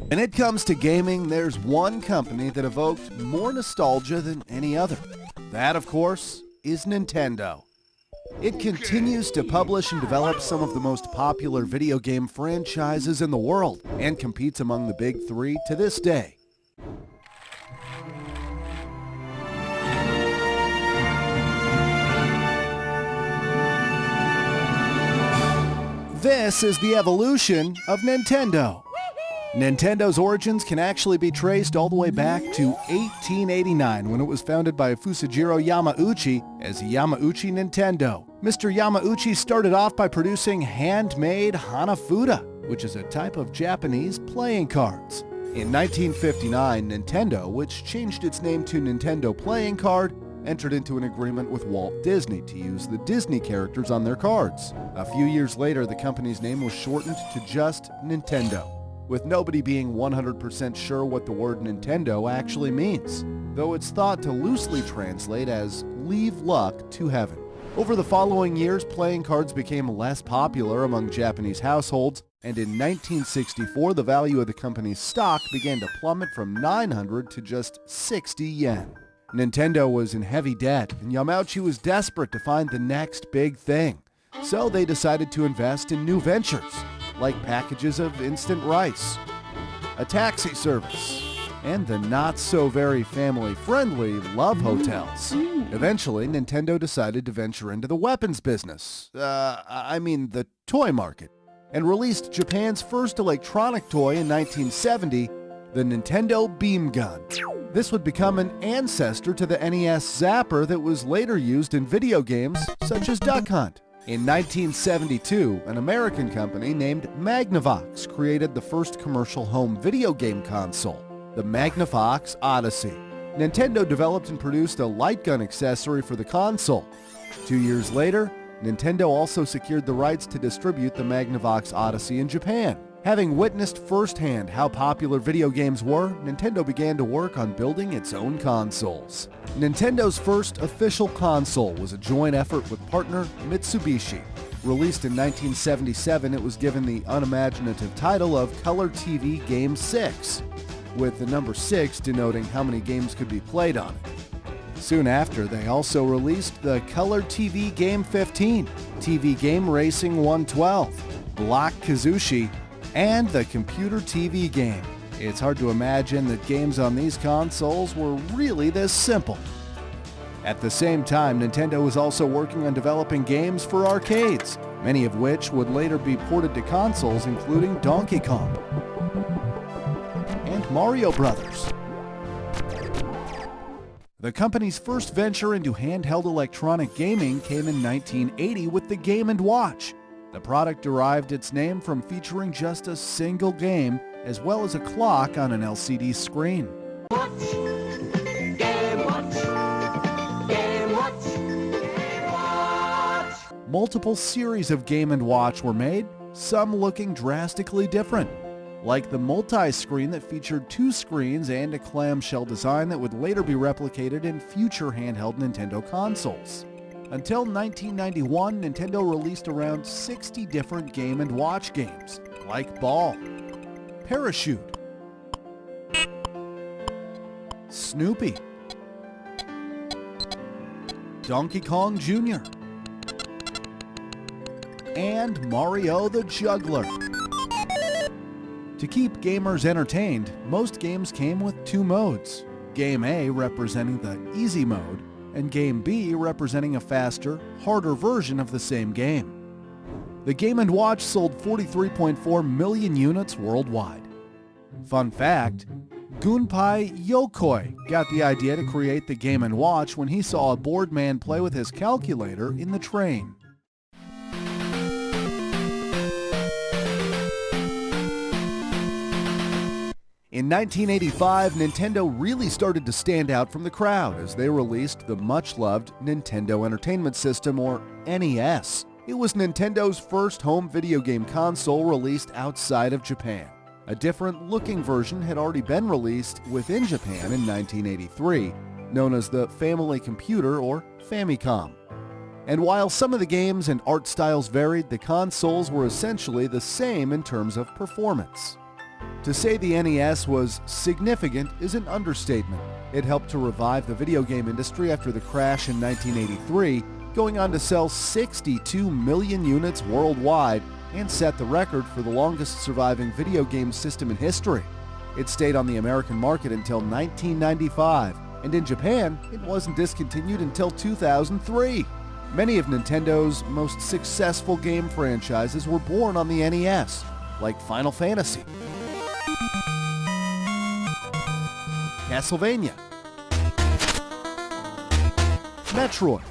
When it comes to gaming, there's one company that evoked more nostalgia than any other. That, of course, is Nintendo. It continues to publish and develop some of the most popular video game franchises in the world and competes among the big three to this day. This is the evolution of Nintendo. Nintendo's origins can actually be traced all the way back to 1889 when it was founded by Fusajiro Yamauchi as Yamauchi Nintendo. Mr. Yamauchi started off by producing handmade Hanafuda, which is a type of Japanese playing cards. In 1959, Nintendo, which changed its name to Nintendo Playing Card, entered into an agreement with Walt Disney to use the Disney characters on their cards. A few years later, the company's name was shortened to just Nintendo, with nobody being 100% sure what the word Nintendo actually means, though it's thought to loosely translate as leave luck to heaven. Over the following years, playing cards became less popular among Japanese households, and in 1964, the value of the company's stock began to plummet from 900 to just 60 yen. Nintendo was in heavy debt, and Yamauchi was desperate to find the next big thing. So they decided to invest in new ventures, like packages of instant rice, a taxi service, and the not-so-very family-friendly love hotels. Eventually, Nintendo decided to venture into the weapons business, the toy market, and released Japan's first electronic toy in 1970, the Nintendo Beam Gun. This would become an ancestor to the NES Zapper that was later used in video games such as Duck Hunt. In 1972, an American company named Magnavox created the first commercial home video game console, the Magnavox Odyssey. Nintendo developed and produced a light gun accessory for the console. 2 years later, Nintendo also secured the rights to distribute the Magnavox Odyssey in Japan. Having witnessed firsthand how popular video games were, Nintendo began to work on building its own consoles. Nintendo's first official console was a joint effort with partner Mitsubishi. Released in 1977, it was given the unimaginative title of Color TV Game 6, with the number 6 denoting how many games could be played on it. Soon after, they also released the Color TV Game 15, TV Game Racing 112, Block Kazushi, and the computer TV game. It's hard to imagine that games on these consoles were really this simple. At the same time, Nintendo was also working on developing games for arcades, many of which would later be ported to consoles, including Donkey Kong and Mario Brothers. The company's first venture into handheld electronic gaming came in 1980 with the Game & Watch. The product derived its name from featuring just a single game, as well as a clock on an LCD screen. Watch. Game Watch. Game Watch. Game Watch. Multiple series of Game & Watch were made, some looking drastically different, like the multi-screen that featured 2 screens and a clamshell design that would later be replicated in future handheld Nintendo consoles. Until 1991, Nintendo released around 60 different Game & Watch games, like Ball, Parachute, Snoopy, Donkey Kong Jr., and Mario the Juggler. To keep gamers entertained, most games came with 2 modes, Game A representing the easy mode, and Game B representing a faster, harder version of the same game. The Game & Watch sold 43.4 million units worldwide. Fun fact, Gunpei Yokoi got the idea to create the Game & Watch when he saw a bored man play with his calculator in the train. In 1985, Nintendo really started to stand out from the crowd as they released the much-loved Nintendo Entertainment System, or NES. It was Nintendo's first home video game console released outside of Japan. A different-looking version had already been released within Japan in 1983, known as the Family Computer, or Famicom. And while some of the games and art styles varied, the consoles were essentially the same in terms of performance. To say the NES was significant is an understatement. It helped to revive the video game industry after the crash in 1983, going on to sell 62 million units worldwide and set the record for the longest surviving video game system in history. It stayed on the American market until 1995, and in Japan, it wasn't discontinued until 2003. Many of Nintendo's most successful game franchises were born on the NES, like Final Fantasy, Castlevania, Metroid,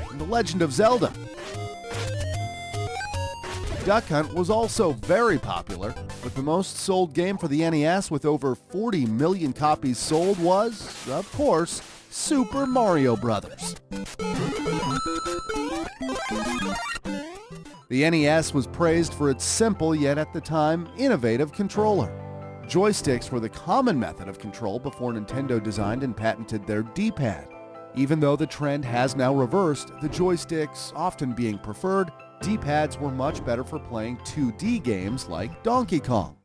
and The Legend of Zelda. Duck Hunt was also very popular, but the most sold game for the NES with over 40 million copies sold was, of course, Super Mario Bros. The NES was praised for its simple yet at the time innovative controller. Joysticks were the common method of control before Nintendo designed and patented their D-pad. Even though the trend has now reversed, the joysticks often being preferred, D-pads were much better for playing 2D games like Donkey Kong.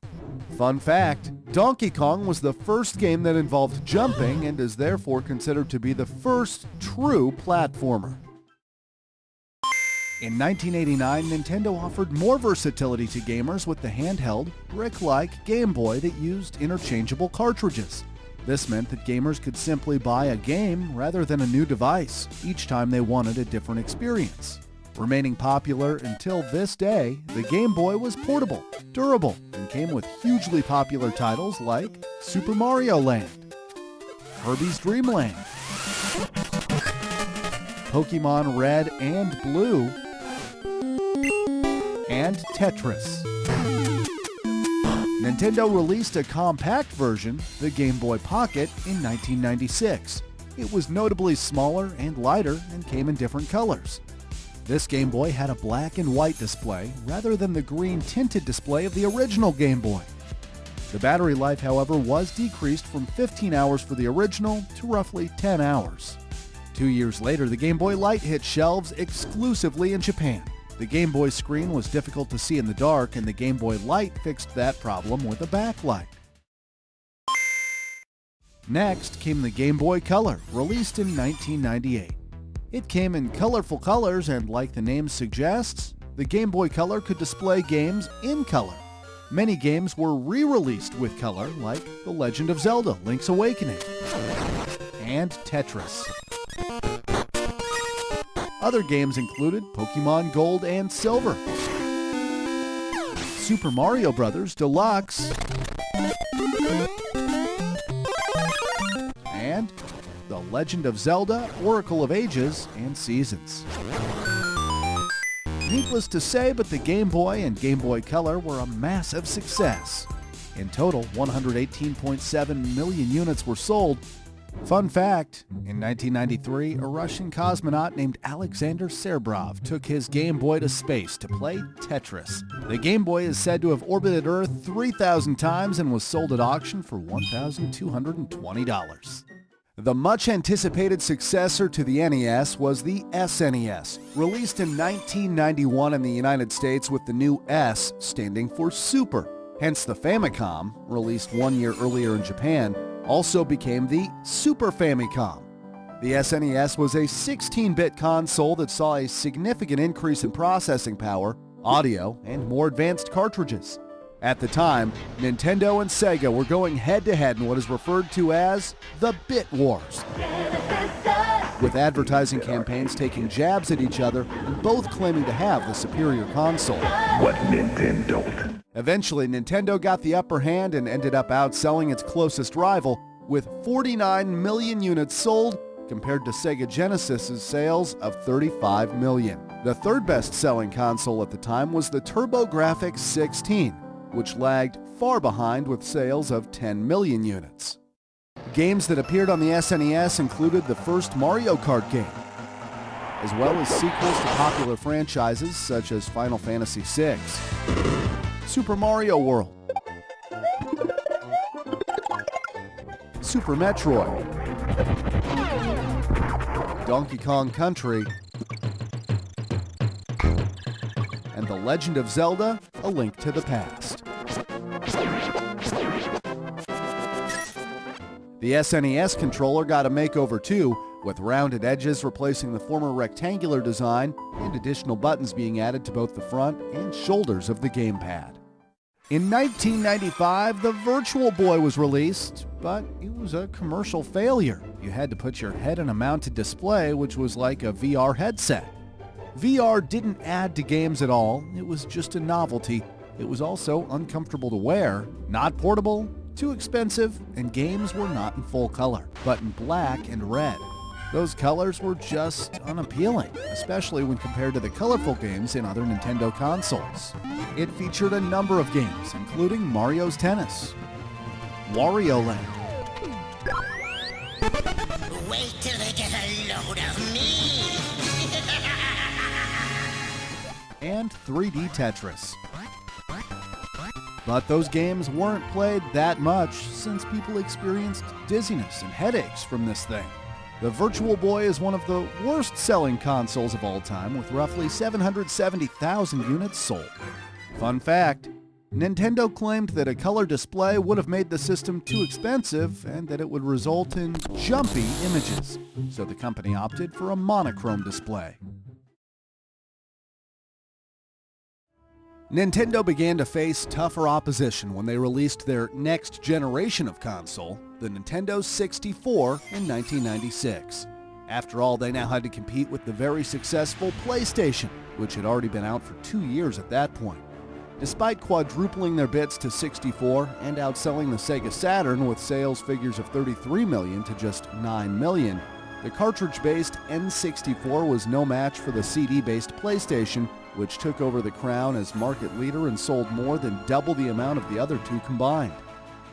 Fun fact, Donkey Kong was the first game that involved jumping and is therefore considered to be the first true platformer. In 1989, Nintendo offered more versatility to gamers with the handheld, brick-like Game Boy that used interchangeable cartridges. This meant that gamers could simply buy a game rather than a new device each time they wanted a different experience. Remaining popular until this day, the Game Boy was portable, durable, and came with hugely popular titles like Super Mario Land, Kirby's Dream Land, Pokemon Red and Blue, and Tetris. Nintendo released a compact version, the Game Boy Pocket, in 1996. It was notably smaller and lighter and came in different colors. This Game Boy had a black and white display rather than the green tinted display of the original Game Boy. The battery life, however, was decreased from 15 hours for the original to roughly 10 hours. 2 years later, the Game Boy Light hit shelves exclusively in Japan. The Game Boy screen was difficult to see in the dark, and the Game Boy Light fixed that problem with a backlight. Next came the Game Boy Color, released in 1998. It came in colorful colors, and like the name suggests, the Game Boy Color could display games in color. Many games were re-released with color, like The Legend of Zelda: Link's Awakening and Tetris. Other games included Pokemon Gold and Silver, Super Mario Bros. Deluxe, and The Legend of Zelda: Oracle of Ages and Seasons. Needless to say, but the Game Boy and Game Boy Color were a massive success. In total, 118.7 million units were sold. Fun fact, in 1993, a Russian cosmonaut named Alexander Serbrov took his Game Boy to space to play Tetris. The Game Boy is said to have orbited Earth 3,000 times and was sold at auction for $1,220. The much-anticipated successor to the NES was the SNES, released in 1991 in the United States with the new S standing for Super. Hence the Famicom, released 1 year earlier in Japan, also became the Super Famicom. The SNES was a 16-bit console that saw a significant increase in processing power, audio, and more advanced cartridges. At the time, Nintendo and Sega were going head-to-head in what is referred to as the Bit Wars, with advertising campaigns taking jabs at each other and both claiming to have the superior console. What Nintendo don't. Eventually, Nintendo got the upper hand and ended up outselling its closest rival with 49 million units sold compared to Sega Genesis's sales of 35 million. The third best-selling console at the time was the TurboGrafx 16, which lagged far behind with sales of 10 million units. Games that appeared on the SNES included the first Mario Kart game, as well as sequels to popular franchises such as Final Fantasy VI, Super Mario World, Super Metroid, Donkey Kong Country, and and The Legend of Zelda: A Link to the Past. The SNES controller got a makeover too, with rounded edges replacing the former rectangular design and additional buttons being added to both the front and shoulders of the gamepad. In 1995, the Virtual Boy was released, but it was a commercial failure. You had to put your head in a mounted display, which was like a VR headset. VR didn't add to games at all, it was just a novelty. It was also uncomfortable to wear, not portable, too expensive, and games were not in full color, but in black and red. Those colors were just unappealing, especially when compared to the colorful games in other Nintendo consoles. It featured a number of games, including Mario's Tennis, Wario Land, Wait till they get a load of me! and 3D Tetris. But those games weren't played that much since people experienced dizziness and headaches from this thing. The Virtual Boy is one of the worst-selling consoles of all time, with roughly 770,000 units sold. Fun fact, Nintendo claimed that a color display would have made the system too expensive and that it would result in jumpy images, so the company opted for a monochrome display. Nintendo began to face tougher opposition when they released their next generation of console, the Nintendo 64, in 1996. After all, they now had to compete with the very successful PlayStation, which had already been out for 2 years at that point. Despite quadrupling their bits to 64 and outselling the Sega Saturn with sales figures of 33 million to just 9 million, the cartridge-based N64 was no match for the CD-based PlayStation, which took over the crown as market leader and sold more than double the amount of the other two combined.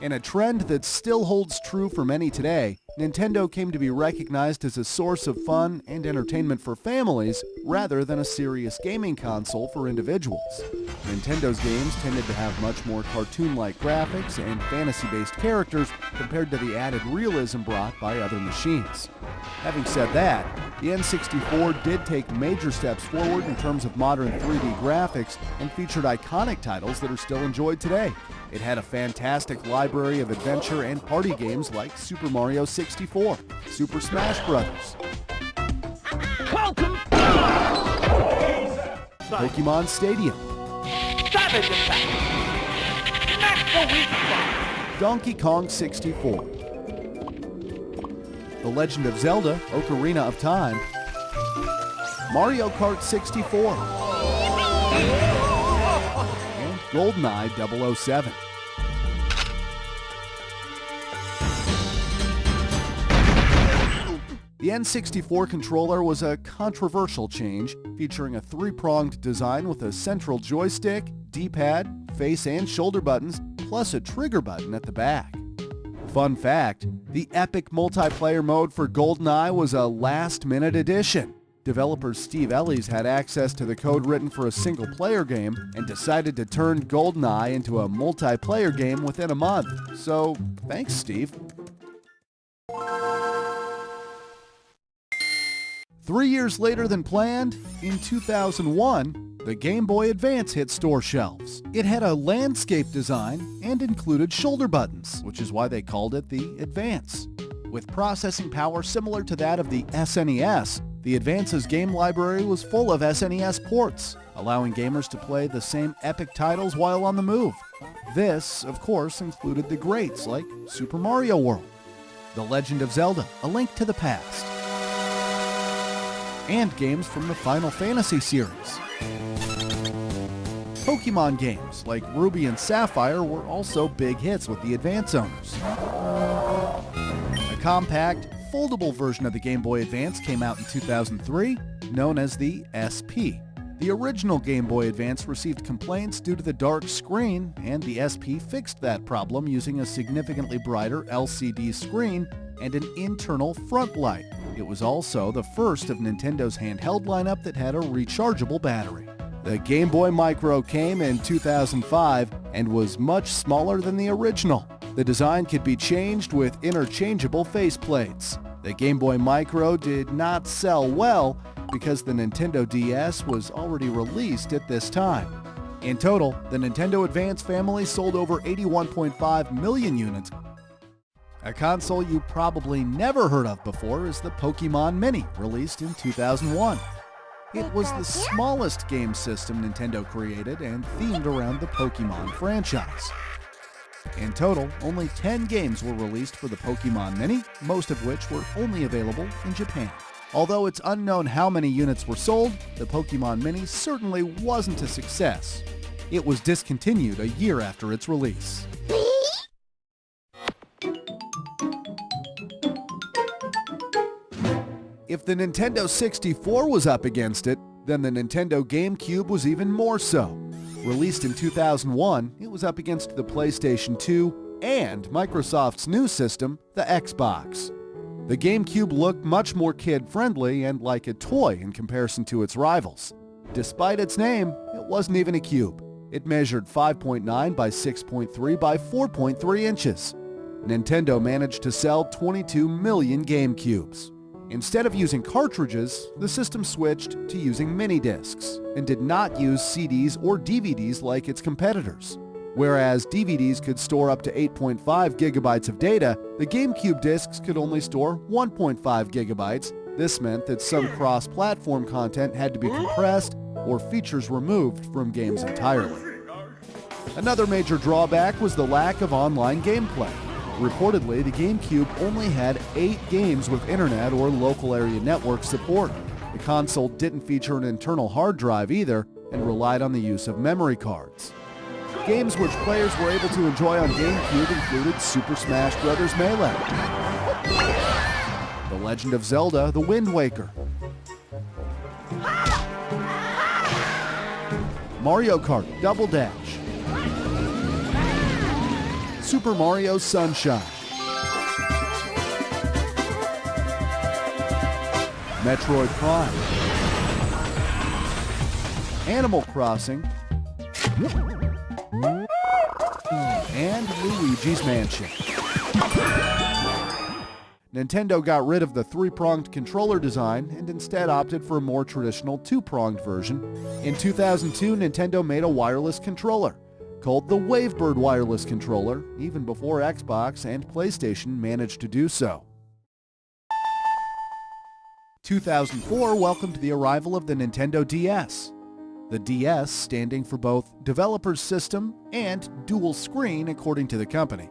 In a trend that still holds true for many today, Nintendo came to be recognized as a source of fun and entertainment for families rather than a serious gaming console for individuals. Nintendo's games tended to have much more cartoon-like graphics and fantasy-based characters compared to the added realism brought by other machines. Having said that, the N64 did take major steps forward in terms of modern 3D graphics and featured iconic titles that are still enjoyed today. It had a fantastic library of adventure and party games like Super Mario 64, Super Smash Bros., Pokemon Stadium, Savage attack! Smack the weak spot! Donkey Kong 64, The Legend of Zelda: Ocarina of Time, Mario Kart 64, and GoldenEye 007. The N64 controller was a controversial change, featuring a three-pronged design with a central joystick, D-pad, face and shoulder buttons, plus a trigger button at the back. Fun fact, the epic multiplayer mode for GoldenEye was a last-minute addition. Developer Steve Ellis had access to the code written for a single-player game and decided to turn GoldenEye into a multiplayer game within a month. So, thanks, Steve. 3 years later than planned, in 2001, the Game Boy Advance hit store shelves. It had a landscape design and included shoulder buttons, which is why they called it the Advance. With processing power similar to that of the SNES, the Advance's game library was full of SNES ports, allowing gamers to play the same epic titles while on the move. This, of course, included the greats like Super Mario World, The Legend of Zelda: A Link to the Past, and games from the Final Fantasy series. Pokemon games like Ruby and Sapphire were also big hits with the Advance owners. A compact, foldable version of the Game Boy Advance came out in 2003, known as the SP. The original Game Boy Advance received complaints due to the dark screen, and the SP fixed that problem using a significantly brighter LCD screen and an internal front light. It was also the first of Nintendo's handheld lineup that had a rechargeable battery. The Game Boy Micro came in 2005 and was much smaller than the original. The design could be changed with interchangeable faceplates. The Game Boy Micro did not sell well, because the Nintendo DS was already released at this time. In total, the Nintendo Advance family sold over 81.5 million units. A console you probably never heard of before is the Pokemon Mini, released in 2001. It was the smallest game system Nintendo created and themed around the Pokemon franchise. In total, only 10 games were released for the Pokemon Mini, most of which were only available in Japan. Although it's unknown how many units were sold, the Pokemon Mini certainly wasn't a success. It was discontinued a year after its release. If the Nintendo 64 was up against it, then the Nintendo GameCube was even more so. Released in 2001, it was up against the PlayStation 2 and Microsoft's new system, the Xbox. The GameCube looked much more kid-friendly and like a toy in comparison to its rivals. Despite its name, it wasn't even a cube. It measured 5.9 by 6.3 by 4.3 inches. Nintendo managed to sell 22 million GameCubes. Instead of using cartridges, the system switched to using mini-discs and did not use CDs or DVDs like its competitors. Whereas DVDs could store up to 8.5 gigabytes of data, the GameCube discs could only store 1.5 gigabytes. This meant that some cross-platform content had to be compressed or features removed from games entirely. Another major drawback was the lack of online gameplay. Reportedly, the GameCube only had 8 games with internet or local area network support. The console didn't feature an internal hard drive either and relied on the use of memory cards. Games which players were able to enjoy on GameCube included Super Smash Bros. Melee, The Legend of Zelda: The Wind Waker, Mario Kart Double Dash, Super Mario Sunshine, Metroid Prime, Animal Crossing, and Luigi's Mansion. Nintendo got rid of the 3-pronged controller design and instead opted for a more traditional 2-pronged version. In 2002, Nintendo made a wireless controller called the Wavebird Wireless Controller, even before Xbox and PlayStation managed to do so. 2004 welcomed the arrival of the Nintendo DS. The DS standing for both Developer's System and Dual Screen according to the company,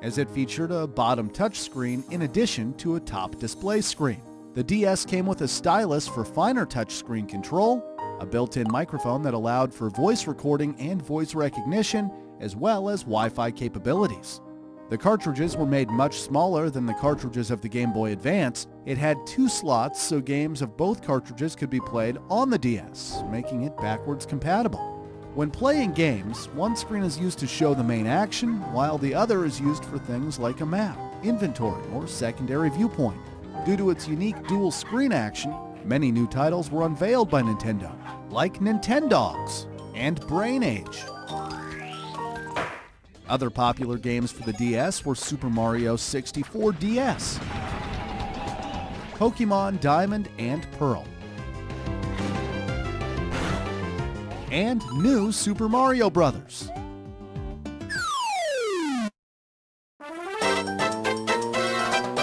as it featured a bottom touchscreen in addition to a top display screen. The DS came with a stylus for finer touchscreen control, a built-in microphone that allowed for voice recording and voice recognition, as well as Wi-Fi capabilities. The cartridges were made much smaller than the cartridges of the Game Boy Advance. It had 2 slots so games of both cartridges could be played on the DS, making it backwards compatible. When playing games, one screen is used to show the main action, while the other is used for things like a map, inventory, or secondary viewpoint. Due to its unique dual screen action, many new titles were unveiled by Nintendo, like Nintendogs and Brain Age. Other popular games for the DS were Super Mario 64 DS, Pokemon Diamond and Pearl, and new Super Mario Bros.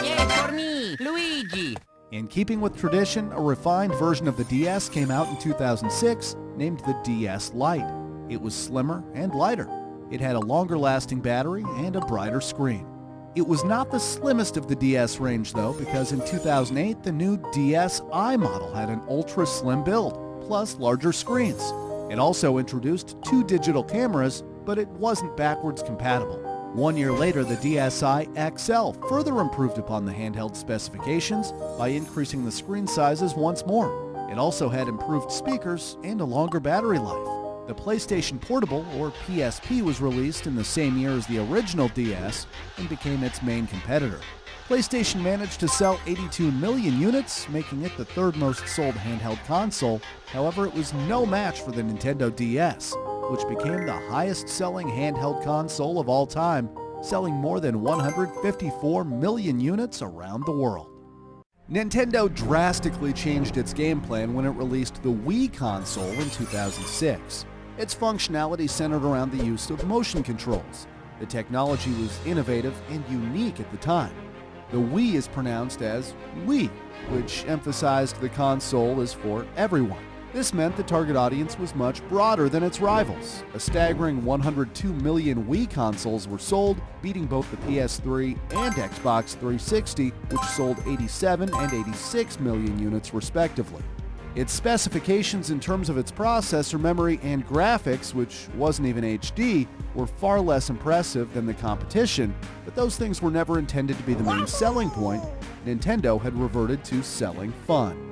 Yay for me, Luigi! In keeping with tradition, a refined version of the DS came out in 2006, named the DS Lite. It was slimmer and lighter. It had a longer-lasting battery and a brighter screen. It was not the slimmest of the DS range, though, because in 2008, the new DSi model had an ultra-slim build, plus larger screens. It also introduced 2 digital cameras, but it wasn't backwards compatible. 1 year later, the DSi XL further improved upon the handheld specifications by increasing the screen sizes once more. It also had improved speakers and a longer battery life. The PlayStation Portable, or PSP, was released in the same year as the original DS and became its main competitor. PlayStation managed to sell 82 million units, making it the 3rd most sold handheld console. However, it was no match for the Nintendo DS, which became the highest-selling handheld console of all time, selling more than 154 million units around the world. Nintendo drastically changed its game plan when it released the Wii console in 2006. Its functionality centered around the use of motion controls. The technology was innovative and unique at the time. The Wii is pronounced as Wii, which emphasized the console is for everyone. This meant the target audience was much broader than its rivals. A staggering 102 million Wii consoles were sold, beating both the PS3 and Xbox 360, which sold 87 and 86 million units respectively. Its specifications in terms of its processor, memory, and graphics, which wasn't even HD, were far less impressive than the competition, but those things were never intended to be the main selling point. Nintendo had reverted to selling fun.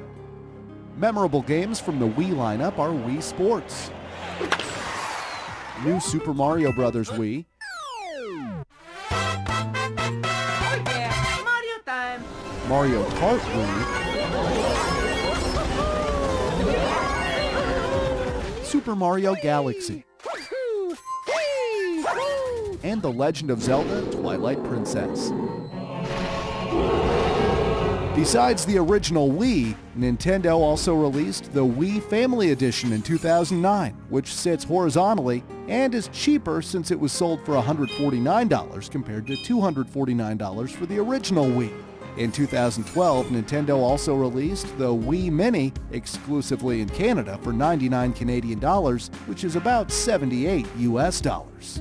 Memorable games from the Wii lineup are Wii Sports, New Super Mario Bros. Wii, Oh yeah, Mario time. Mario Kart Wii, Super Mario Galaxy, and The Legend of Zelda Twilight Princess. Besides the original Wii, Nintendo also released the Wii Family Edition in 2009, which sits horizontally and is cheaper since it was sold for $149 compared to $249 for the original Wii. In 2012, Nintendo also released the Wii Mini exclusively in Canada for $99 Canadian dollars, which is about 78 US dollars.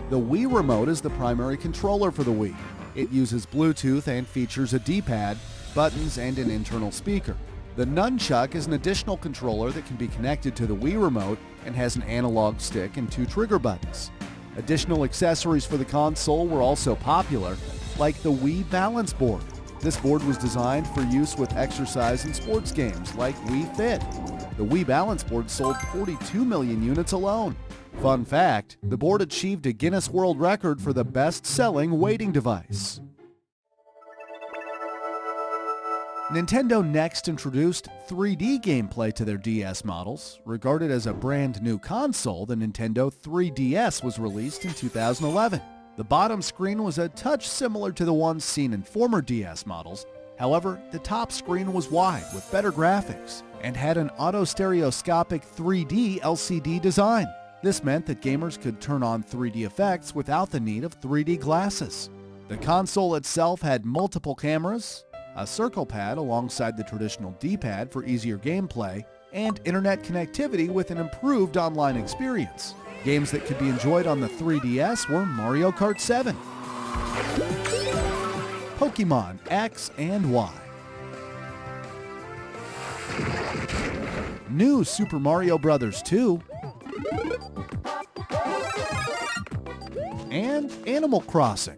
The Wii Remote is the primary controller for the Wii. It uses Bluetooth and features a D-pad, buttons, and an internal speaker. The Nunchuck is an additional controller that can be connected to the Wii Remote and has an analog stick and 2 trigger buttons. Additional accessories for the console were also popular, like the Wii Balance Board. This board was designed for use with exercise and sports games like Wii Fit. The Wii Balance Board sold 42 million units alone. Fun fact, the board achieved a Guinness World Record for the best-selling weighting device. Nintendo next introduced 3D gameplay to their DS models. Regarded as a brand new console, the Nintendo 3DS was released in 2011. The bottom screen was a touch similar to the ones seen in former DS models. However, the top screen was wide with better graphics and had an auto-stereoscopic 3D LCD design. This meant that gamers could turn on 3D effects without the need of 3D glasses. The console itself had multiple cameras, a circle pad alongside the traditional D-pad for easier gameplay, and internet connectivity with an improved online experience. Games that could be enjoyed on the 3DS were Mario Kart 7, Pokemon X and Y, New Super Mario Bros. 2, and Animal Crossing.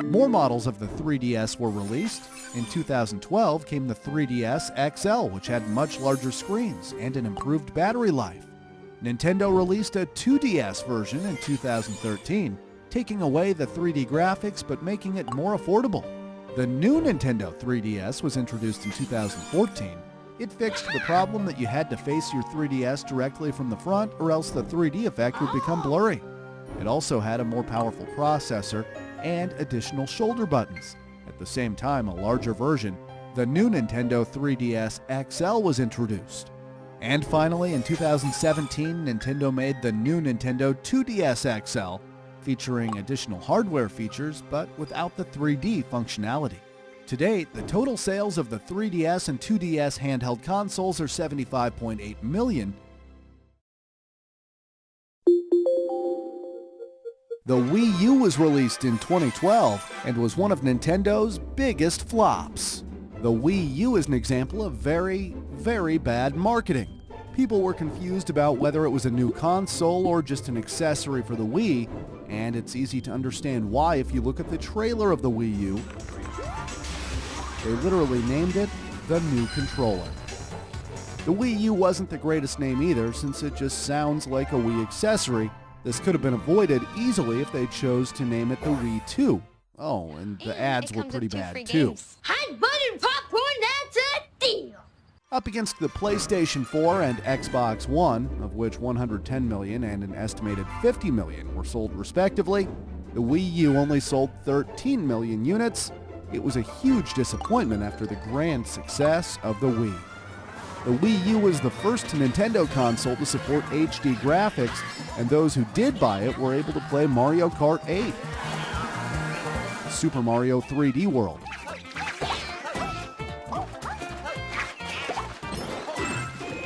More models of the 3DS were released. In 2012 came the 3DS XL, which had much larger screens and an improved battery life. Nintendo released a 2DS version in 2013, taking away the 3D graphics but making it more affordable. The new Nintendo 3DS was introduced in 2014. It fixed the problem that you had to face your 3DS directly from the front or else the 3D effect would become blurry. It also had a more powerful processor and additional shoulder buttons. At the same time, a larger version, the new Nintendo 3DS XL was introduced. And finally, in 2017, Nintendo made the new Nintendo 2DS XL, featuring additional hardware features but without the 3D functionality. To date, the total sales of the 3DS and 2DS handheld consoles are 75.8 million. The Wii U was released in 2012 and was one of Nintendo's biggest flops. The Wii U is an example of very, very bad marketing. People were confused about whether it was a new console or just an accessory for the Wii, and it's easy to understand why if you look at the trailer of the Wii U. They literally named it the new controller. The Wii U wasn't the greatest name either, since it just sounds like a Wii accessory. This could have been avoided easily if they chose to name it the Wii 2. Oh, and the ads were pretty bad too. Hot buttered popcorn, that's a deal! Up against the PlayStation 4 and Xbox One, of which 110 million and an estimated 50 million were sold respectively, The Wii U only sold 13 million units. It was a huge disappointment after the grand success of the Wii. The Wii U was the first Nintendo console to support HD graphics, and those who did buy it were able to play Mario Kart 8, Super Mario 3D World,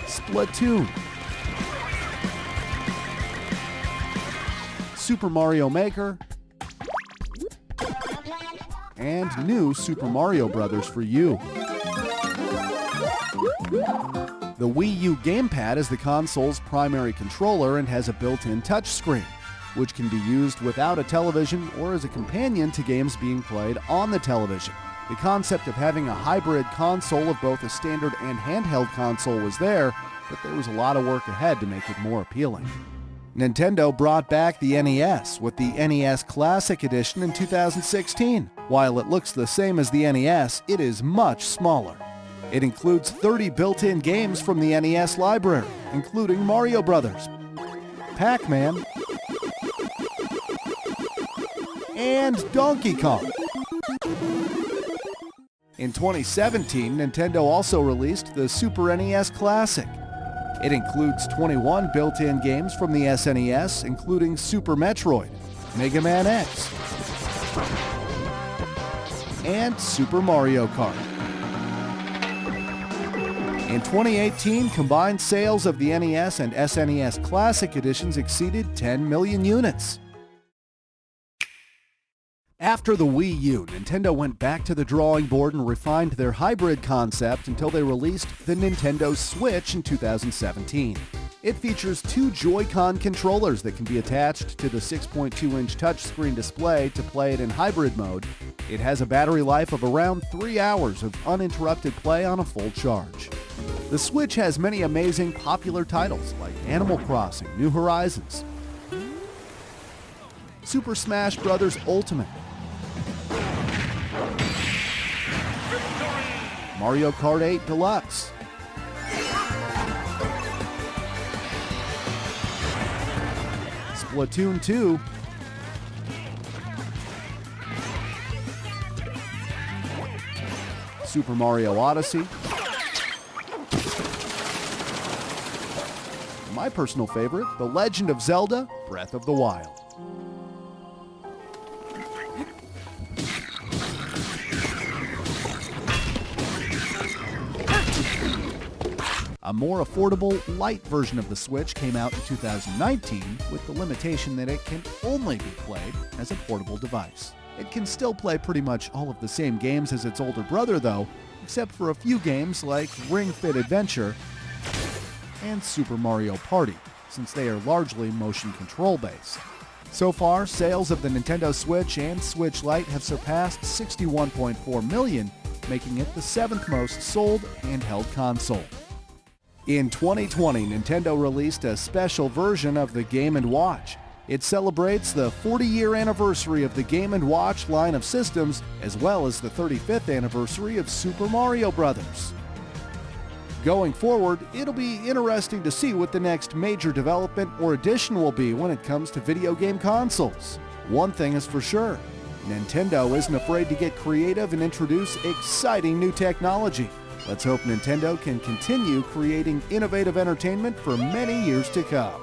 Splatoon, Super Mario Maker, and new Super Mario Bros. For you. The Wii U gamepad is the console's primary controller and has a built-in touchscreen, which can be used without a television or as a companion to games being played on the television. The concept of having a hybrid console of both a standard and handheld console was there, but there was a lot of work ahead to make it more appealing. Nintendo brought back the NES with the NES Classic Edition in 2016. While it looks the same as the NES, it is much smaller. It includes 30 built-in games from the NES library, including Mario Brothers, Pac-Man, and Donkey Kong. In 2017, Nintendo also released the Super NES Classic. It includes 21 built-in games from the SNES, including Super Metroid, Mega Man X, and Super Mario Kart. In 2018, combined sales of the NES and SNES Classic Editions exceeded 10 million units. After the Wii U, Nintendo went back to the drawing board and refined their hybrid concept until they released the Nintendo Switch in 2017. It features two Joy-Con controllers that can be attached to the 6.2-inch touchscreen display to play it in hybrid mode. It has a battery life of around 3 hours of uninterrupted play on a full charge. The Switch has many amazing popular titles like Animal Crossing, New Horizons, Super Smash Bros. Ultimate, Mario Kart 8 Deluxe, Splatoon 2, Super Mario Odyssey, my personal favorite, The Legend of Zelda, Breath of the Wild. A more affordable, light version of the Switch came out in 2019 with the limitation that it can only be played as a portable device. It can still play pretty much all of the same games as its older brother though, except for a few games like Ring Fit Adventure and Super Mario Party, since they are largely motion control based. So far, sales of the Nintendo Switch and Switch Lite have surpassed 61.4 million, making it the 7th most sold handheld console. In 2020, Nintendo released a special version of the Game & Watch. It celebrates the 40-year anniversary of the Game & Watch line of systems, as well as the 35th anniversary of Super Mario Bros. Going forward, it'll be interesting to see what the next major development or addition will be when it comes to video game consoles. One thing is for sure, Nintendo isn't afraid to get creative and introduce exciting new technology. Let's hope Nintendo can continue creating innovative entertainment for many years to come.